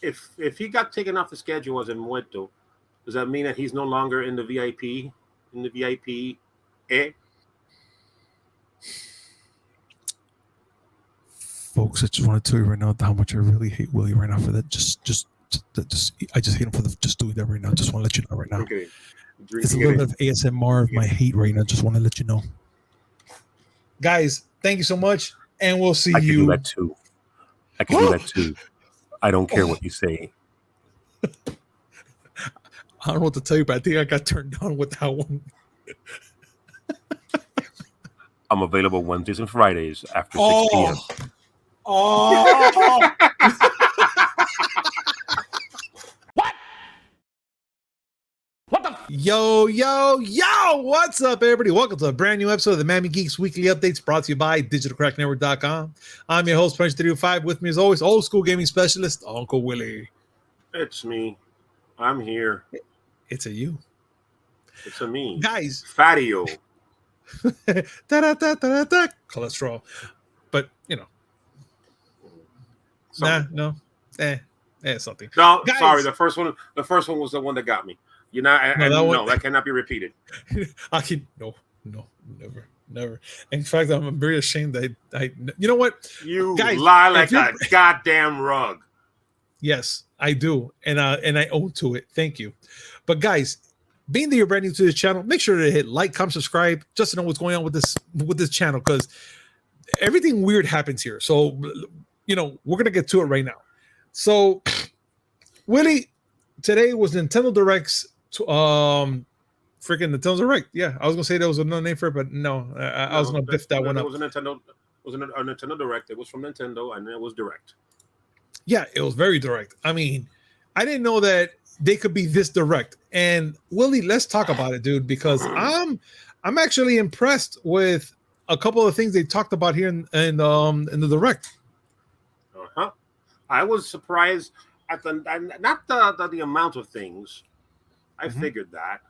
if he got taken off the schedule as in Muerto, does that mean that he's no longer in the VIP? In the VIP? Eh? Folks, I just want to tell you right now how much I really hate Willy right now for that. I just hate him for just doing that right now. Just want to let you know right now. Okay. It's a little bit of ASMR of my hate right now. Just want to let you know. Guys, thank you so much. And we'll see you. I can do that too. I can do that too. I don't care what you say. I don't know what to tell you, but I think I got turned on with that one. I'm available Wednesdays and Fridays after 6 p.m. Oh. What the? Yo, what's up, everybody? Welcome to a brand new episode of the Miami Geeks Weekly Updates brought to you by DigitalCrackNetwork.com. I'm your host, Punch305. With me, as always, old school gaming specialist, Uncle Willy. It's me. I'm here. It's a you. It's a me. Guys. Fatio. Cholesterol. But, you know. Something. Something. No, guys. Sorry. The first one was the one that got me. You know, that cannot be repeated. No, never. In fact, I'm very ashamed that I you know what? You guys, lie like a goddamn rug. Yes, I do. And I own to it. Thank you. But guys, being that you're brand new to this channel, make sure to hit like, comment, subscribe, just to know what's going on with this channel, because everything weird happens here. So, you know, we're gonna get to it right now. So, Willy, today was Nintendo Direct's freaking Nintendo Direct. Yeah, I was gonna say there was another name for it, but no, I was gonna biff that one up. It was a Nintendo Direct. It was from Nintendo, and it was direct. Yeah, it was very direct. I mean, I didn't know that they could be this direct. And Willy, let's talk about it, dude, because I'm actually impressed with a couple of things they talked about here in the direct. I was surprised at the amount of things. I figured that.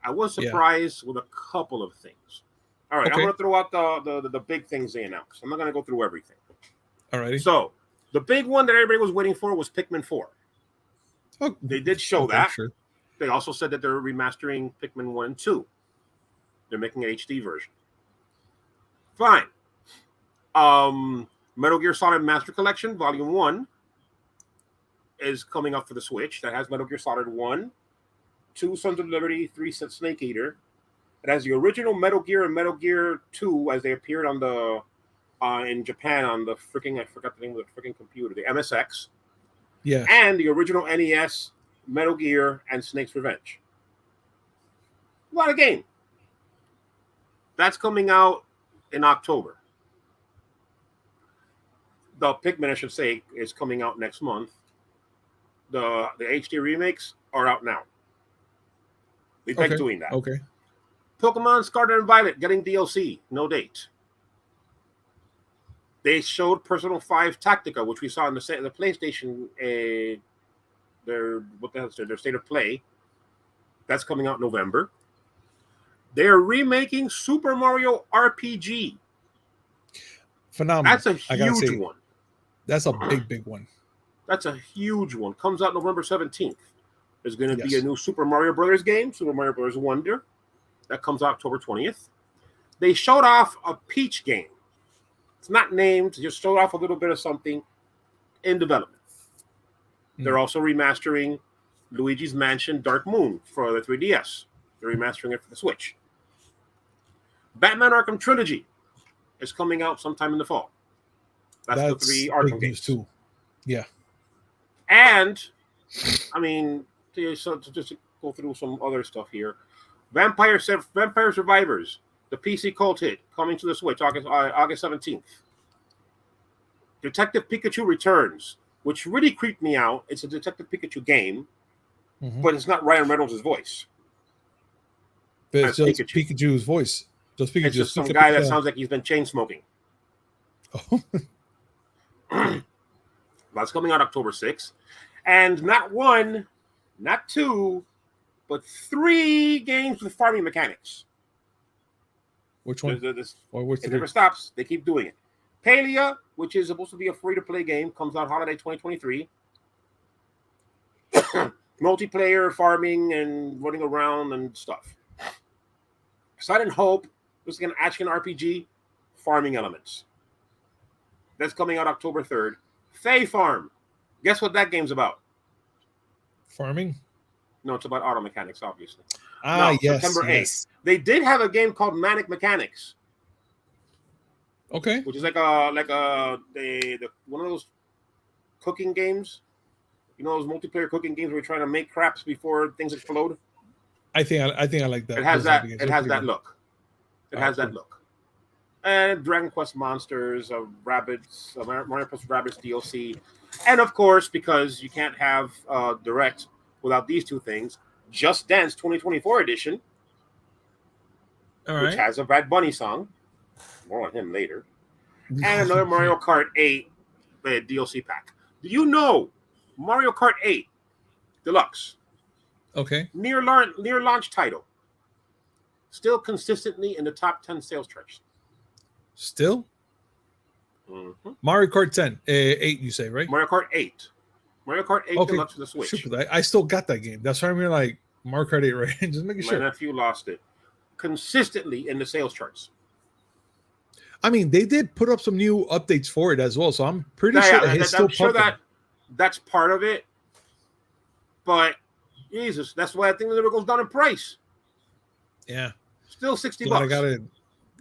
I was surprised with a couple of things. All right, okay. I'm going to throw out the big things they announced. I'm not going to go through everything. All righty. So, the big one that everybody was waiting for was Pikmin 4. Oh, they did show that. Sure. They also said that they're remastering Pikmin 1 and 2. They're making an HD version. Fine. Metal Gear Solid Master Collection Volume 1 is coming up for the Switch. That has Metal Gear Solid 1, 2 Sons of Liberty, 3 Snake Eater. It has the original Metal Gear and Metal Gear 2 as they appeared on the in Japan on the freaking, I forgot the name of the freaking computer, the MSX. Yeah. And the original NES, Metal Gear, and Snake's Revenge. What a game. That's coming out in October. The Pikmin, I should say, is coming out next month. The HD remakes are out now. We've been doing that. Okay. Pokemon Scarlet and Violet getting DLC. No date. They showed Persona 5 Tactica, which we saw in the PlayStation. Their state of play. That's coming out in November. They're remaking Super Mario RPG. Phenomenal. That's a huge one. That's a big one. That's a huge one. Comes out November 17th. There's going to be a new Super Mario Brothers game, Super Mario Brothers Wonder. That comes out October 20th. They showed off a Peach game. It's not named. Just showed off a little bit of something in development. They're also remastering Luigi's Mansion Dark Moon for the 3DS. They're remastering it for the Switch. Batman Arkham Trilogy is coming out sometime in the fall. That's the 3 Arkham games too. Yeah. And, I mean, so to just go through some other stuff here. Vampire Survivors, the PC cult hit, coming to the Switch August 17th. Detective Pikachu Returns, which really creeped me out. It's a Detective Pikachu game, but it's not Ryan Reynolds' voice. But it's just Pikachu's voice. It's just some guy that sounds like he's been chain smoking. Oh. That's coming out October 6th. And not 1, not 2, but 3 games with farming mechanics. Which one? It never stops. They keep doing it. Palia, which is supposed to be a free-to-play game, comes out holiday 2023. multiplayer farming and running around and stuff. Silent Hope was an action RPG, farming elements. That's coming out October 3rd. Fae Farm. Guess what that game's about? Farming? No, it's about auto mechanics, obviously. Yes. September 8th. Yes. They did have a game called Manic Mechanics. Okay. Which is like the one of those cooking games. You know those multiplayer cooking games where you're trying to make craps before things explode? I think I like that. It has that look. It has that look. And Dragon Quest Monsters, Rabbids, Mario Plus Rabbids DLC. And of course, because you can't have Direct without these two things, Just Dance 2024 edition, which has a Bad Bunny song. More on him later. And another Mario Kart 8 DLC pack. Do you know Mario Kart 8 Deluxe? Okay. Near launch title. Still consistently in the top 10 sales charts. Still? Mm-hmm. Mario Kart 10. 8, you say, right? Mario Kart 8. Mario Kart 8 Deluxe for the Switch. Super. I still got that game. That's why I'm like, Mario Kart 8, right? Just making sure. My nephew lost it. Consistently in the sales charts. I mean, they did put up some new updates for it as well, so I'm pretty sure it's still pumping. That's part of it. But Jesus, that's why I think it never goes down in price. Yeah. Still $60. I got it.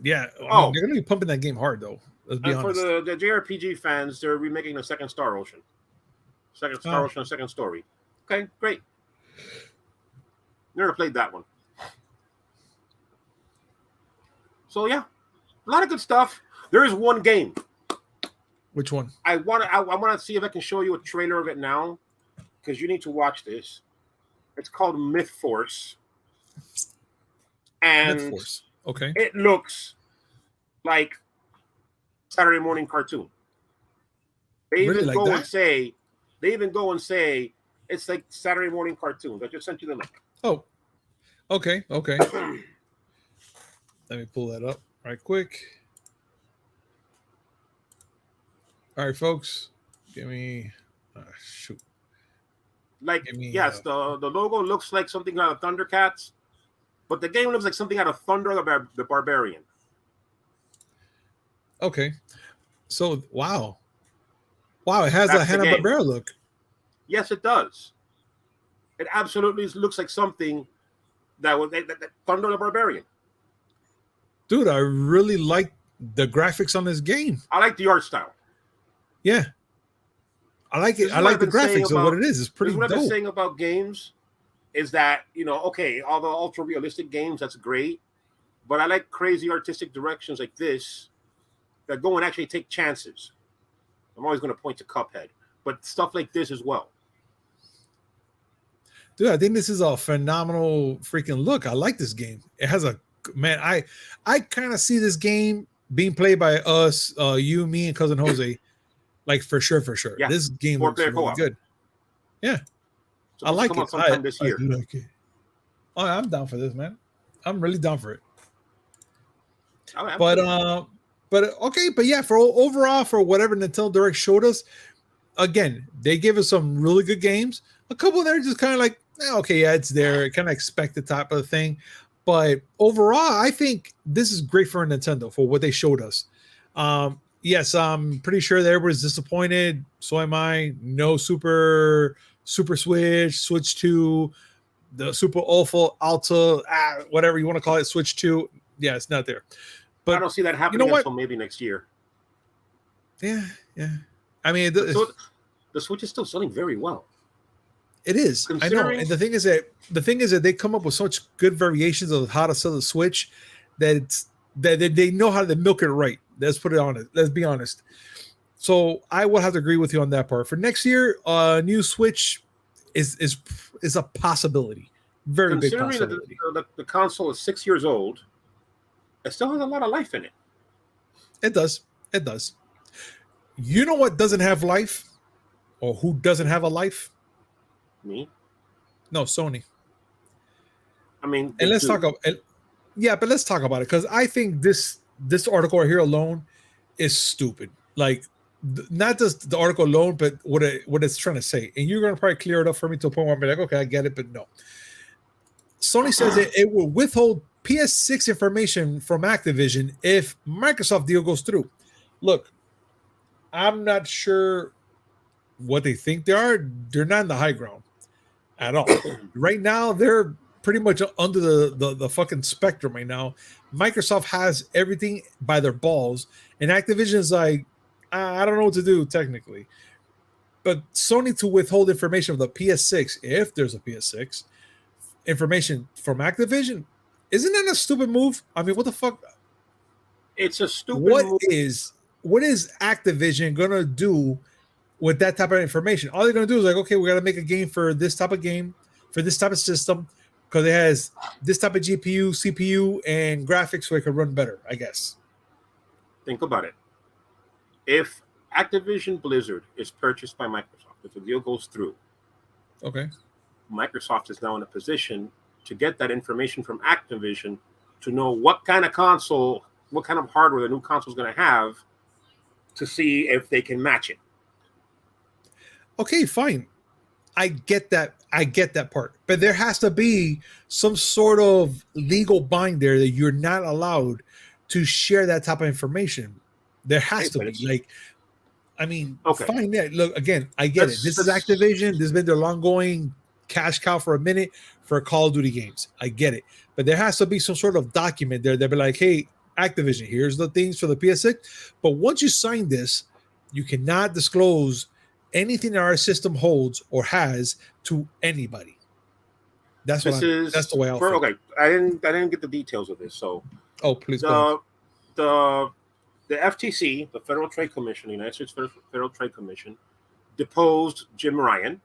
Yeah. I mean, they're gonna be pumping that game hard though. Let's be honest. For the JRPG fans, they're remaking the second Star Ocean. Second Star Ocean, second story. Okay, great. Never played that one. So yeah. A lot of good stuff. There is one game. Which one? I want to see if I can show you a trailer of it now, because you need to watch this. It's called Myth Force, and Myth Force. Okay. It looks like Saturday morning cartoon. They even go and say it's like Saturday morning cartoons. I just sent you the link. Oh, okay. Let me pull that up right quick. All right, folks. Give me shoot. Yes, the logo looks like something out of Thundercats, but the game looks like something out of Thunder the Barbarian. Okay. So wow, it has a Hanna-Barbera look. Yes, it does. It absolutely looks like something that Thunder the Barbarian. Dude, I really like the graphics on this game. I like the art style. Yeah. I like it. I like the graphics of what it is. It's pretty dope. What I've been saying about games is that, all the ultra realistic games, that's great. But I like crazy artistic directions like this that go and actually take chances. I'm always going to point to Cuphead, but stuff like this as well. Dude, I think this is a phenomenal freaking look. I like this game. It has I kind of see this game being played by us, you, me, and cousin Jose. Like for sure. Yeah. This game looks really good. Yeah. So I like it. This year. I like it. Oh, I'm down for this, man. I'm really down for it. But yeah, for overall, for whatever Nintendo Direct showed us, again, they gave us some really good games. A couple there just kind of like, it's there. Kind of expected type of thing. But overall, I think this is great for Nintendo for what they showed us. Yes, I'm pretty sure that everybody's disappointed. So am I. No Super Switch 2, the Super Alpha, whatever you want to call it, Switch 2. Yeah, it's not there. But I don't see that happening until maybe next year. Yeah. I mean, the Switch is still selling very well. It is. I know. And the thing is that they come up with such good variations of how to sell the Switch that they know how to milk it right. Let's put it on it. Let's be honest. So I will have to agree with you on that part. For next year, new Switch is a possibility. Very big possibility. Considering that the console is 6 years old, it still has a lot of life in it. It does. You know what doesn't have life? Or who doesn't have a life? Me? No, Sony. I mean, and let's talk about it. Yeah, but let's talk about it because I think this article right here alone is stupid. Like, not just the article alone, but what it's trying to say. And you're going to probably clear it up for me to a point where I'm like, okay, I get it, but no. Sony says it will withhold PS6 information from Activision if Microsoft deal goes through. Look, I'm not sure what they think they are. They're not in the high ground at all. Right now, they're pretty much under the fucking spectrum right now. Microsoft has everything by their balls, and Activision is like, I don't know what to do technically. But Sony to withhold information of the PS6, if there's a PS6, information from Activision, isn't that a stupid move? I mean, what the fuck? It's a stupid move. What is Activision gonna do with that type of information? All they're gonna do is like, okay, we gotta make a game for this type of game, for this type of system, because it has this type of GPU, CPU, and graphics so it can run better, I guess. Think about it. If Activision Blizzard is purchased by Microsoft, if the deal goes through, okay, Microsoft is now in a position to get that information from Activision to know what kind of console, what kind of hardware the new console is going to have, to see if they can match it. Okay, fine. I get that part. But there has to be some sort of legal bind there that you're not allowed to share that type of information. There has to be. Like, I mean, okay. Fine. Yeah, look, again, I get it. This is Activision. This has been their long-going cash cow for a minute for Call of Duty games. I get it. But there has to be some sort of document there. They'll be like, hey, Activision, here's the things for the PS6. But once you sign this, you cannot disclose anything that our system holds or has to anybody. That's the way I feel. Okay, I didn't get the details of this. So, please the FTC, the Federal Trade Commission, the United States Federal Trade Commission, deposed Jim Ryan,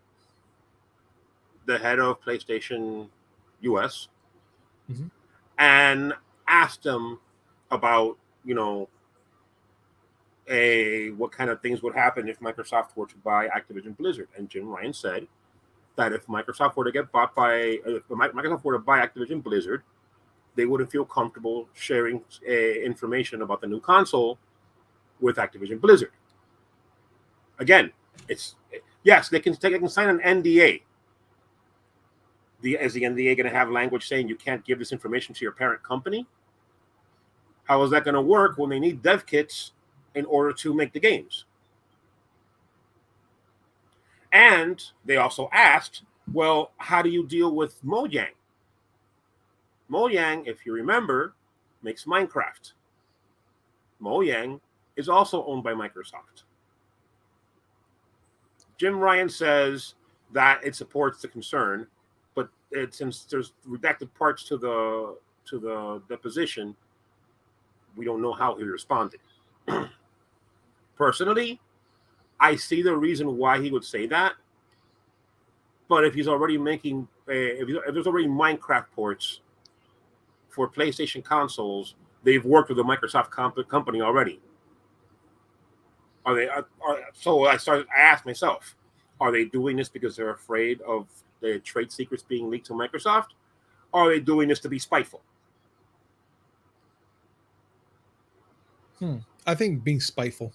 the head of PlayStation US, and asked him about, what kind of things would happen if Microsoft were to buy Activision Blizzard. And Jim Ryan said that if Microsoft were to Microsoft were to buy Activision Blizzard, they wouldn't feel comfortable sharing information about the new console with Activision Blizzard. Again, yes, they can sign an NDA. Is the NDA going to have language saying you can't give this information to your parent company? How is that going to work when they need dev kits in order to make the games? And they also asked, well, how do you deal with Mojang? Mojang, if you remember, makes Minecraft. Mojang is also owned by Microsoft. Jim Ryan says that it supports the concern, but since there's redacted parts to the deposition, we don't know how he responded. Personally, I see the reason why he would say that. But if he's already making, if there's already Minecraft ports for PlayStation consoles, they've worked with a Microsoft company already. So I asked myself, are they doing this because they're afraid of the trade secrets being leaked to Microsoft? Or are they doing this to be spiteful? I think being spiteful.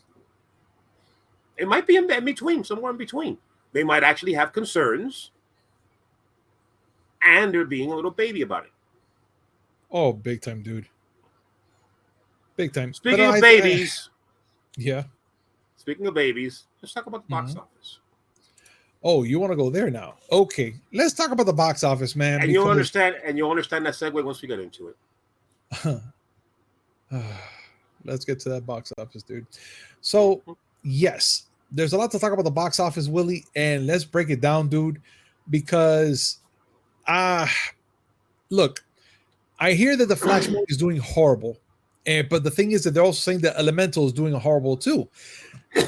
It might be in between, somewhere in between. They might actually have concerns, and they're being a little baby about it. Oh, big time, dude. Big time. Speaking of babies. Yeah. Speaking of babies, let's talk about the box office. Oh, you want to go there now? Okay. Let's talk about the box office, man. And you'll understand that segue once we get into it. Let's get to that box office, dude. So, yes, there's a lot to talk about the box office, Willie, and let's break it down, dude, because look, I hear that the Flash movie is doing horrible, but the thing is that they're also saying that Elemental is doing horrible too.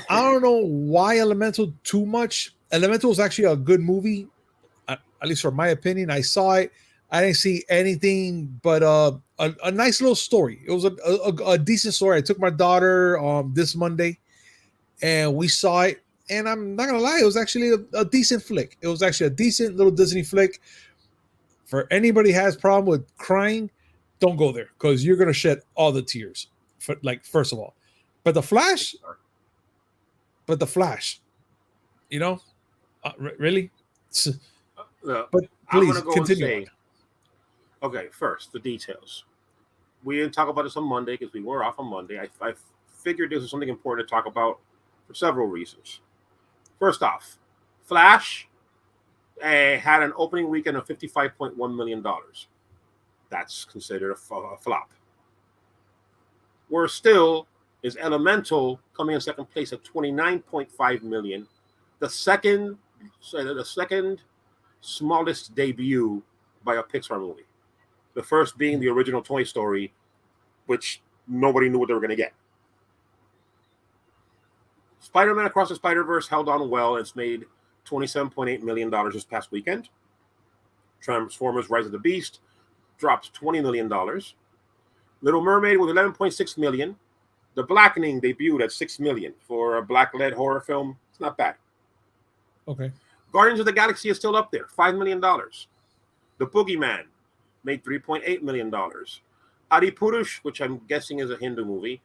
I don't know why Elemental too much. Elemental is actually a good movie, at least for my opinion. I saw it. I didn't see anything but a nice little story. It was a decent story. I took my daughter this Monday, and we saw it. And I'm not gonna lie, it was actually a decent flick. It was actually a decent little Disney flick. For anybody who has problem with crying, don't go there because you're gonna shed all the tears. First of all, but the Flash, but the Flash, you know, really. But I'm please gonna go continue. and say, okay, first the details. We didn't talk about this on Monday because we were off on Monday. I figured this was something important to talk about for several reasons. First off, Flash had an opening weekend of $55.1 million. That's considered a flop. Worse still is Elemental coming in second place at $29.5 million, the second smallest debut by a Pixar movie. The first being the original Toy Story, which nobody knew what they were going to get. Spider-Man Across the Spider-Verse held on well. It's made $27.8 million this past weekend. Transformers Rise of the Beast dropped $20 million. Little Mermaid with $11.6 million. The Blackening debuted at $6 million for a black-led horror film. It's not bad. Okay. Guardians of the Galaxy is still up there, $5 million. The Boogeyman made $3.8 million. Adipurush, which I'm guessing is a Hindu movie,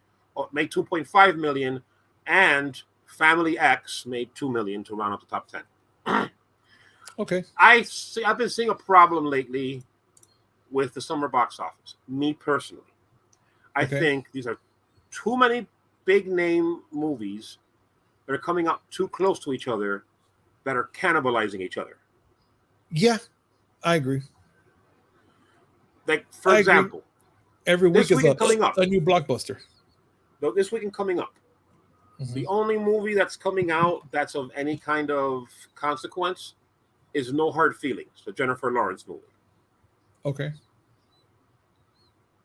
made $2.5 million. And Family X made $2 million to round up the top 10. Okay. I've been seeing a problem lately with the summer box office. Me personally, I think these are too many big name movies that are coming up too close to each other that are cannibalizing each other. Yeah, I agree. Like, for example, every week is coming up, a new blockbuster. This weekend coming up, the only movie that's coming out that's of any kind of consequence is No Hard Feelings, the Jennifer Lawrence movie. Okay.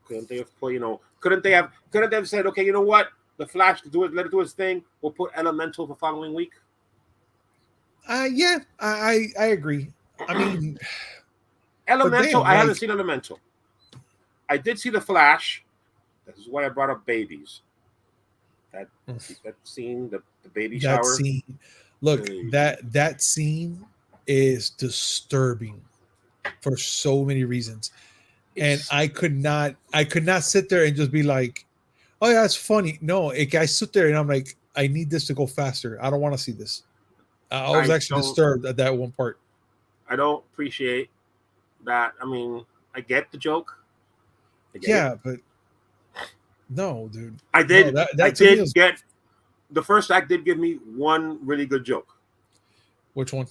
Couldn't they have put, couldn't they have said, okay, you know what? The Flash, let it do its thing. We'll put Elemental the following week. Yeah, I agree. I mean, Elemental, I haven't seen Elemental. I did see The Flash. This is why I brought up babies. That scene, the baby shower. Scene. Look, that scene is disturbing for so many reasons. And I could not sit there and just be like, oh yeah, it's funny. No, I sit there and I'm like, I need this to go faster. I don't want to see this. I was actually disturbed at that one part. I don't appreciate that. I mean, I get the joke. But no, dude. I did. Get the first act did give me one really good joke. Which one?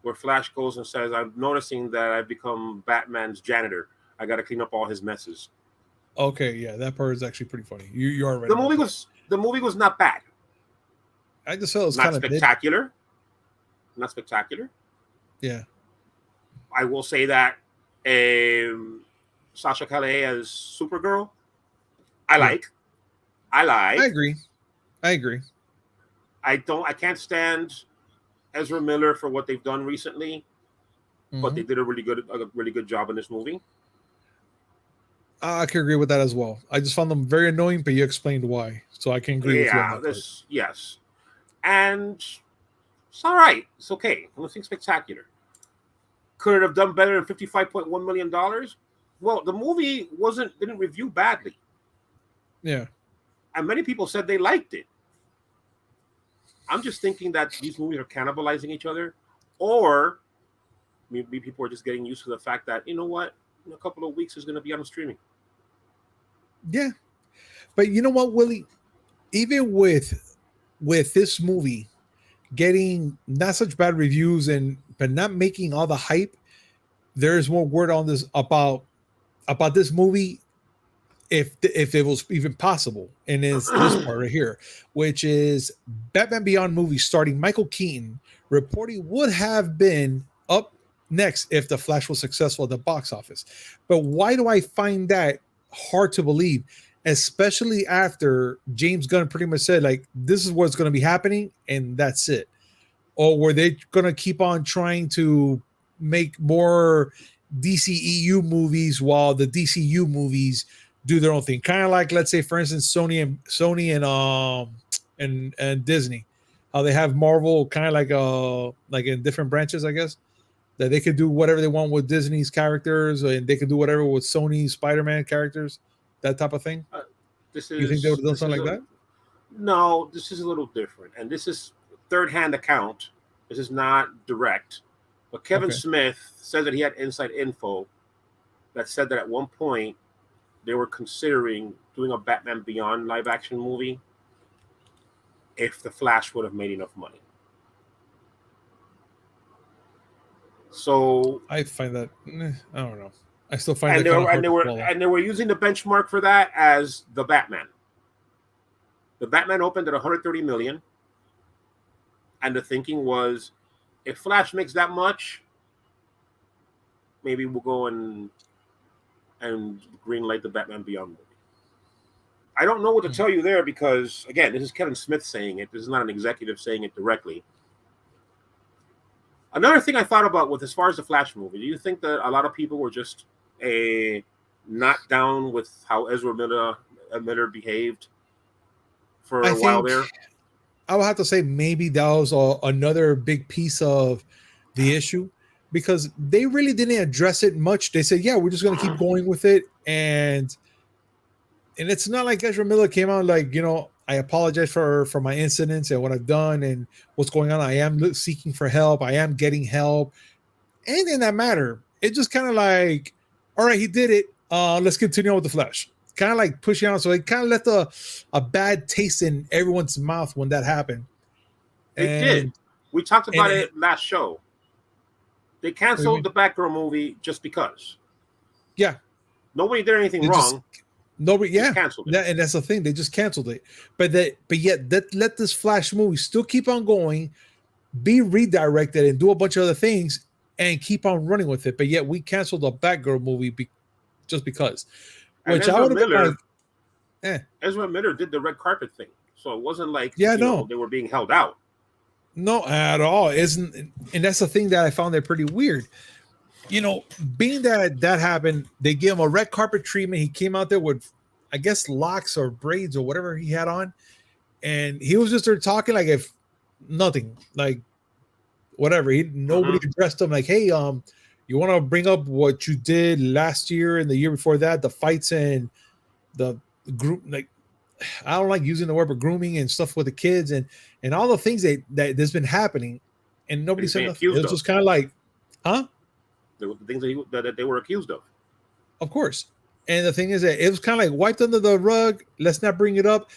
Where Flash goes and says, "I'm noticing that I've become Batman's janitor. I got to clean up all his messes." Okay, yeah, that part is actually pretty funny. You are right. The movie was not bad. I just felt it was not kind of spectacular. Not spectacular. Yeah. I will say that Sasha Calais as Supergirl, I like. I agree. I can't stand Ezra Miller for what they've done recently, but they did a really good job in this movie. I can agree with that as well. I just found them very annoying, but you explained why, so I can agree with you on that. Yes, and it's all right. It's okay. Nothing spectacular. Could it have done better than $55.1 million? Well, the movie didn't review badly. Yeah. And many people said they liked it. I'm just thinking that these movies are cannibalizing each other, or maybe people are just getting used to the fact that, you know what, in a couple of weeks it's going to be on streaming. Yeah. But you know what, Willie? Even with this movie getting not such bad reviews but not making all the hype, there's more word on this about this movie if it was even possible, and it's this part right here, which is Batman Beyond movie starring Michael Keaton reporting would have been up next if The Flash was successful at the box office. But why do I find that hard to believe, especially after James Gunn pretty much said, like, this is what's going to be happening and that's it? Or were they going to keep on trying to make more DCEU movies while the DCU movies do their own thing? Kind of like, let's say, for instance, Sony and Disney, how they have Marvel kind of like in different branches, I guess, that they could do whatever they want with Disney's characters, and they could do whatever with Sony's Spider-Man characters, that type of thing. You think they would have done something like that? No, this is a little different, and this is third-hand account. This is not direct, but Kevin Smith says that he had inside info that said that at one point they were considering doing a Batman Beyond live-action movie if the Flash would have made enough money. So I find that I don't know. I still find and that they were using the benchmark for that as the Batman. The Batman opened at 130 million, and the thinking was, if Flash makes that much, maybe we'll go and greenlight the Batman Beyond movie. I don't know what to tell you there because, again, this is Kevin Smith saying it. This is not an executive saying it directly. Another thing I thought about with as far as the Flash movie, do you think that a lot of people were just not down with how Ezra Miller behaved for a while there? I would have to say maybe that was another big piece of the issue because they really didn't address it much. They said, yeah, we're just going to keep going with it. And it's not like Ezra Miller came out like, I apologize for my incidents and what I've done and what's going on. I am seeking for help. I am getting help. Anything that matter. It's just kind of like, all right, he did it. Let's continue on with the Flash. Kind of like pushing on. So it kind of left a bad taste in everyone's mouth when that happened. It did. We talked about it last show. They canceled the Batgirl movie just because. Yeah. Nobody did anything wrong. Nobody, yeah, canceled it. And that's the thing. They just canceled it. But yet let this Flash movie still keep on going, be redirected, and do a bunch of other things, and keep on running with it. But yet we canceled the Batgirl movie just because. Which I would have been Ezra Miller did the red carpet thing, so it wasn't like they were being held out. No, at all. And that's the thing that I found that pretty weird. Being that happened, they gave him a red carpet treatment. He came out there with, I guess, locks or braids or whatever he had on. And he was just there talking like if nothing, like whatever. Nobody addressed him like, hey, you want to bring up what you did last year and the year before that, the fights and the group, like, I don't like using the word, but grooming and stuff with the kids and all the things that there's been happening. And nobody said nothing. It was just kind of like, huh? The things that they were accused of. Of course. And the thing is that it was kind of like wiped under the rug. Let's not bring it up.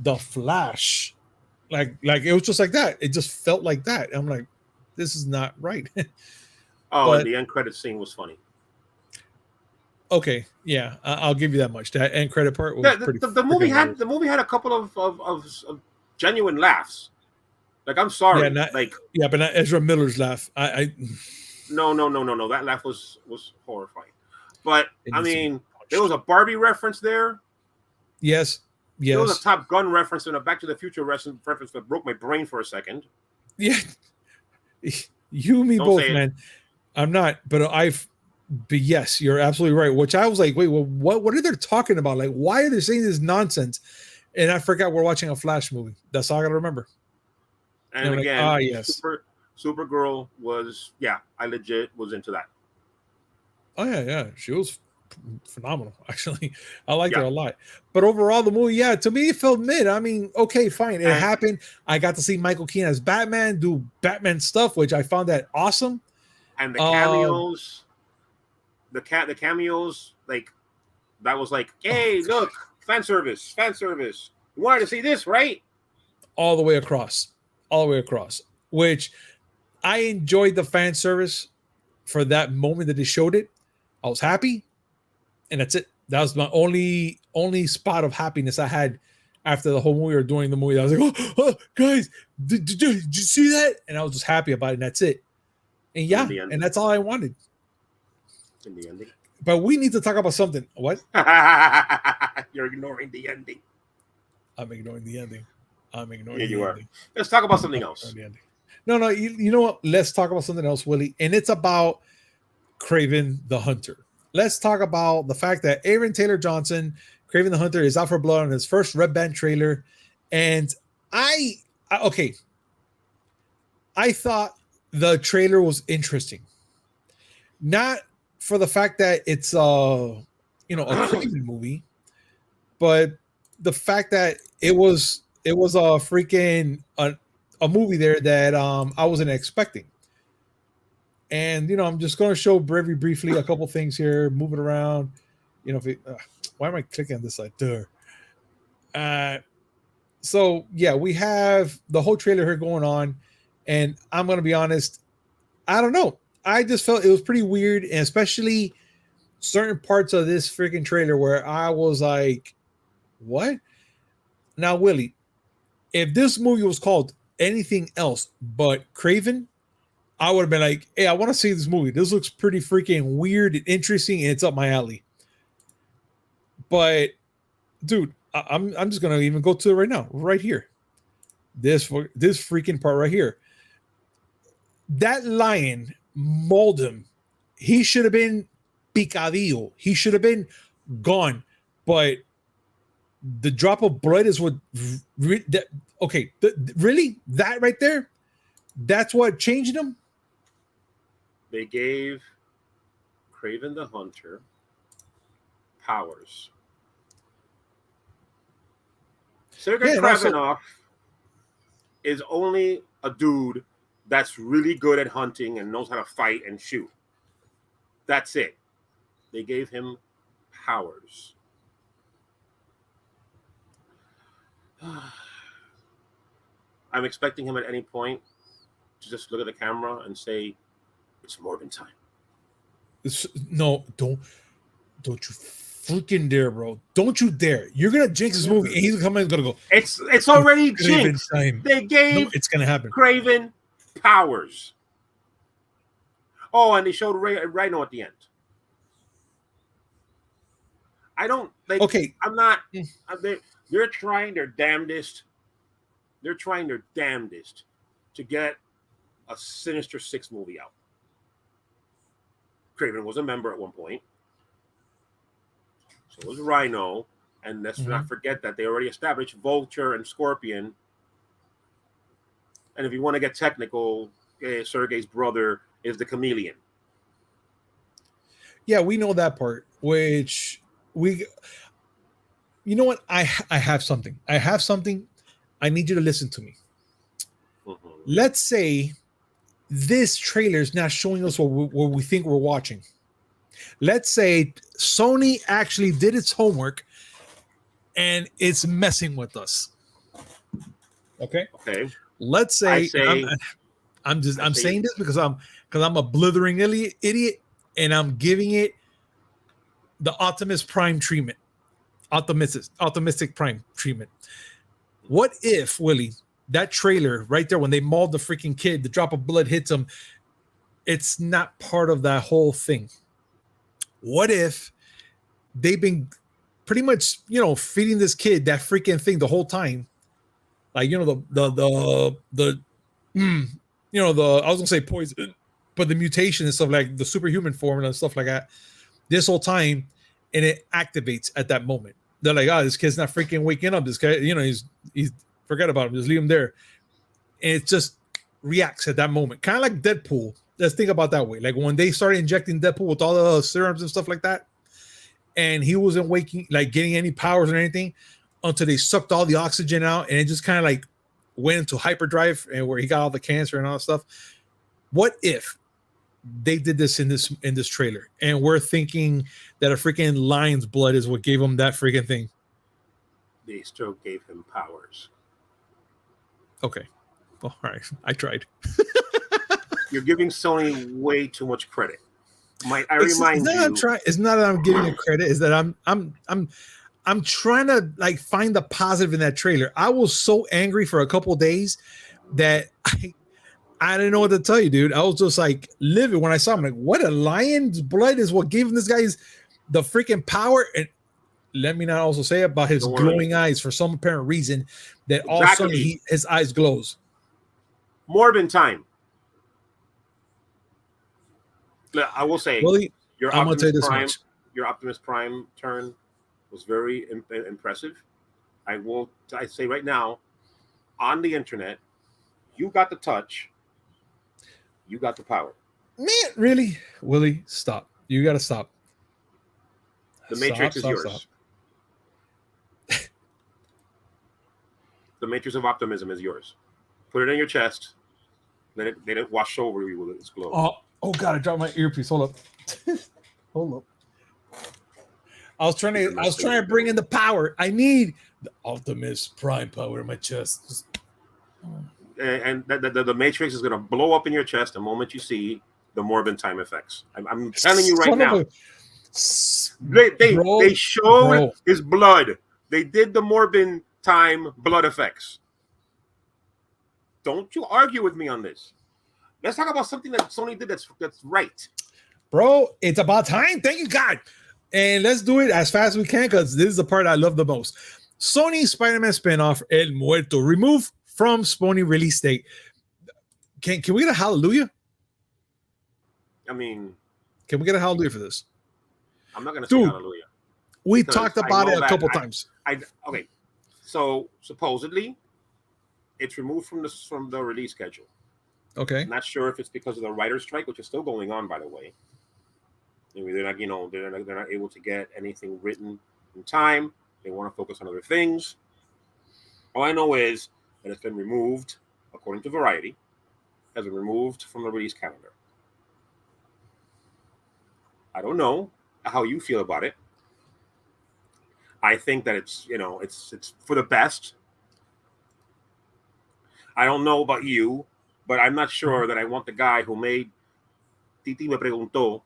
The Flash. Like it was just like that. It just felt like that. I'm like, this is not right. And the end credit scene was funny. Okay. Yeah. I'll give you that much. That end credit part was pretty the movie had a couple of genuine laughs. Like, I'm sorry. But not Ezra Miller's laugh. No. That laugh was horrifying. But I mean, there was a Barbie reference there. Yes. There was a Top Gun reference and a Back to the Future reference that broke my brain for a second. Yeah. You and me both, man. I'm not, but yes, you're absolutely right. Which I was like, wait, well, what are they talking about? Like, why are they saying this nonsense? And I forgot we're watching a Flash movie. That's all I gotta remember. And again, like, yes. Supergirl was, I legit was into that. Oh, yeah. She was phenomenal, actually. I liked her a lot. But overall, the movie, to me, it felt mid. I mean, okay, fine. It happened. I got to see Michael Keaton as Batman, do Batman stuff, which I found that awesome. And the cameos, the cameos, like, that was like, hey, look, fan service. You wanted to see this, right? All the way across. Which I enjoyed the fan service for that moment that they showed it. I was happy, and that's it. That was my only spot of happiness I had after the whole movie or during the movie. I was like, oh guys, did you see that? And I was just happy about it, and that's it. And and that's all I wanted. In the ending. But we need to talk about something. What? You're ignoring the ending. I'm ignoring the ending. You are. Let's talk about something else. No. You know what? Let's talk about something else, Willie. And it's about Kraven the Hunter. Let's talk about the fact that Aaron Taylor Johnson, Kraven the Hunter, is out for blood on his first Red Band trailer. And I thought the trailer was interesting. Not for the fact that it's a Kraven movie, but the fact that it was a freaking a movie there that I wasn't expecting. And I'm just going to show very briefly a couple things here, moving around. Why am I clicking on this side? So yeah, we have the whole trailer here going on, and I'm going to be honest, I don't know. I just felt it was pretty weird, and especially certain parts of this freaking trailer where I was like, "What?" Now, Willie, if this movie was called anything else but Kraven, I would have been like, "Hey, I want to see this movie. This looks pretty freaking weird and interesting, and it's up my alley." But, dude, I'm just gonna even go to it right now, right here. This freaking part right here. That lion mauled him. He should have been picadillo. He should have been gone. But the drop of blood is what. Really? That right there? That's what changed him? They gave Kraven the Hunter powers. Sergei Kravinoff is only a dude that's really good at hunting and knows how to fight and shoot. That's it. They gave him powers. I'm expecting him at any point to just look at the camera and say, "It's Morbin time." No, don't you freaking dare, bro. Don't you dare. You're going to jinx this movie, and he's coming and going to go, It's already jinxed. Time. They gave it's going to happen. Kraven powers. Oh, and they showed Rhino at the end. I don't like. Okay, I'm not. They're trying their damnedest. They're trying their damnedest to get a Sinister Six movie out. Kraven was a member at one point. So was Rhino. And let's not forget that they already established Vulture and Scorpion. And if you want to get technical, Sergei's brother is the Chameleon. Yeah, we know that part. Which you know what? I have something. I need you to listen to me. Mm-hmm. Let's say this trailer is not showing us what we think we're watching. Let's say Sony actually did its homework and it's messing with us. Okay. Let's say I'm saying this because I'm a blithering idiot and I'm giving it the Optimus Prime treatment. Optimistic Prime treatment. What if, Willie, that trailer right there when they mauled the freaking kid, the drop of blood hits him, it's not part of that whole thing? What if they've been pretty much, feeding this kid that freaking thing the whole time? Like, I was gonna say poison, but the mutation and stuff, like the superhuman form and stuff like that, this whole time, and it activates at that moment. They're like, this kid's not freaking waking up. This guy, he's forget about him. Just leave him there. And it just reacts at that moment. Kind of like Deadpool. Let's think about that way. Like when they started injecting Deadpool with all the serums and stuff like that, and he wasn't getting any powers or anything until they sucked all the oxygen out, and it just kind of like went into hyperdrive and where he got all the cancer and all that stuff. What if they did this in this trailer, and we're thinking that a freaking lion's blood is what gave him that freaking thing? They still gave him powers. Okay. Well, all right. I tried. You're giving Sony way too much credit. It's not that I'm giving it credit. Is that I'm trying to find the positive in that trailer. I was so angry for a couple of days that I didn't know what to tell you, dude. I was just livid when I saw him. Like, what? A lion's blood is what gave him this guy's the freaking power. And let me not also say about his glowing eyes for some apparent reason that also his eyes glows. Morbin time. I will say, Willie, your Optimus Prime turn was very impressive. I say right now, on the internet, you got the touch, you got the power. Man, really? Willie, stop. You got to stop. The Matrix is yours. Stop. The Matrix of Optimism is yours. Put it in your chest. Let it wash over you with its glow. Oh God! I dropped my earpiece. Hold up. Hold up. I was trying to bring in the power. I need the Optimus Prime power in my chest. And the Matrix is going to blow up in your chest the moment you see the Morbin time effects. I'm telling you right now. They showed his blood. They did the Morbin time blood effects. Don't you argue with me on this. Let's talk about something that Sony did that's right. Bro, it's about time. Thank you, God. And let's do it as fast as we can because this is the part I love the most. Sony Spider-Man spinoff, El Muerto, removed from Sony release date. Can we get a hallelujah? I mean, can we get a hallelujah for this? I'm not going to say hallelujah. We talked about it a couple times. Okay. So supposedly, it's removed from the release schedule. Okay. I'm not sure if it's because of the writer's strike, which is still going on, by the way. Maybe they're not able to get anything written in time. They want to focus on other things. All I know is that it's been removed, according to Variety, has been removed from the release calendar. I don't know how you feel about it. I think that it's for the best. I don't know about you, but I'm not sure that I want the guy who made Titi Me Preguntó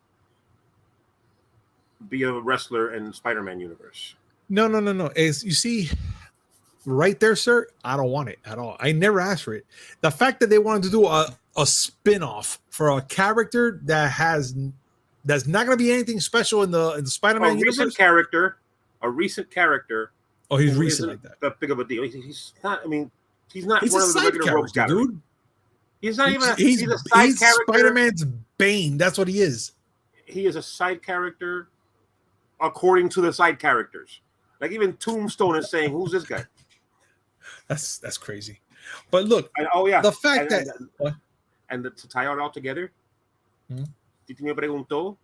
be a wrestler in Spider-Man universe. No. As you see, right there, sir, I don't want it at all. I never asked for it. The fact that they wanted to do a spin-off for a character that's not going to be anything special in the Spider-Man universe. A recent character. Oh, he's recent like that. That big of a deal. He's not. I mean, he's not he's one of the regular rogues, dude. He's not even. He's a side character. Spider-Man's Bane. That's what he is. He is a side character, according to the side characters. Like even Tombstone is saying, "Who's this guy?" That's crazy. But look, the fact to tie it all together, Titi Me Preguntó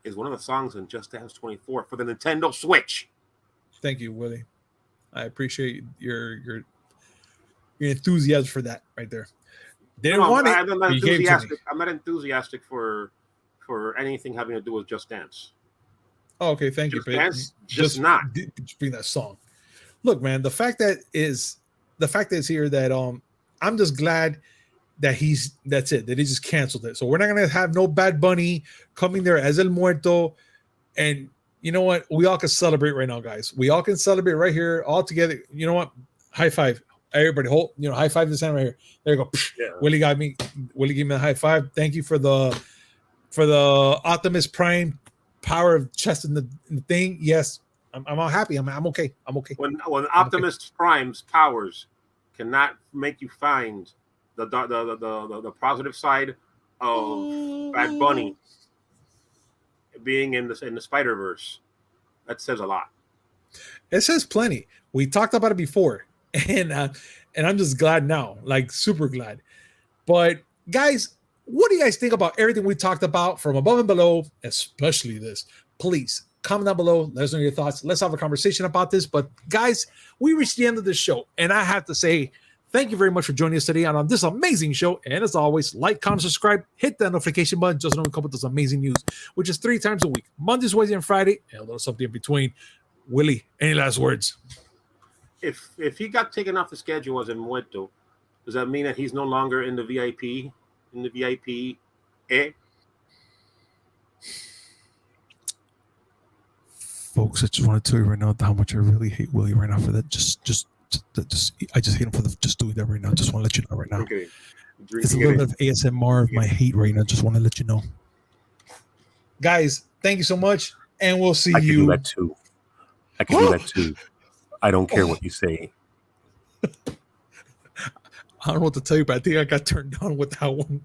is one of the songs in Just Dance 24 for the Nintendo Switch. Thank you, Willie. I appreciate your enthusiasm for that right there. I'm not enthusiastic for anything having to do with Just Dance. Oh, okay, thank you. Just not bring that song. Look, man, the fact that it's here that I'm just glad that that's it, that he just canceled it. So we're not gonna have no Bad Bunny coming there as El Muerto. And you know what? We all can celebrate right now, guys. We all can celebrate right here, all together. You know what? High five. Everybody high five this hand right here. There you go. Yeah. Willie gave me the high five. Thank you for the Optimus Prime power of chest in the thing. Yes, I'm all happy. I'm okay. I'm okay. When Optimus Prime's powers cannot make you find the positive side of Bad Bunny being in the Spider-Verse, that says a lot. It says plenty. We talked about it before, and I'm just glad now, like super glad. But guys, what do you guys think about everything we talked about from above and below, especially this? Please comment down below. Let us know your thoughts. Let's have a conversation about this. But guys, we reached the end of the show, and I have to say thank you very much for joining us today on this amazing show. And as always, like, comment, subscribe, hit that notification button just so we come with this amazing news, which is 3 times a week, Mondays, Wednesdays, and Friday, and a little something in between. Willie, any last words? If he got taken off the schedule as a Muerto, does that mean that he's no longer in the VIP? Folks, I just want to tell you right now how much I really hate Willie right now for that. I just hate him for just doing that right now. Just want to let you know right now. Okay. It's a little bit of ASMR of my hate right now. Just want to let you know. Guys, thank you so much. And we'll see you. I can do that too. I can do that too. I don't care what you say. I don't know what to tell you, but I think I got turned on with that one.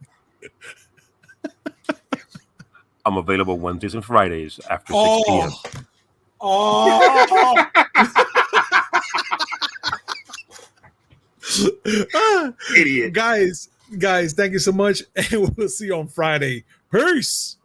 I'm available Wednesdays and Fridays after 6 p.m. Oh! Idiot. Guys, thank you so much. And we'll see you on Friday. Peace.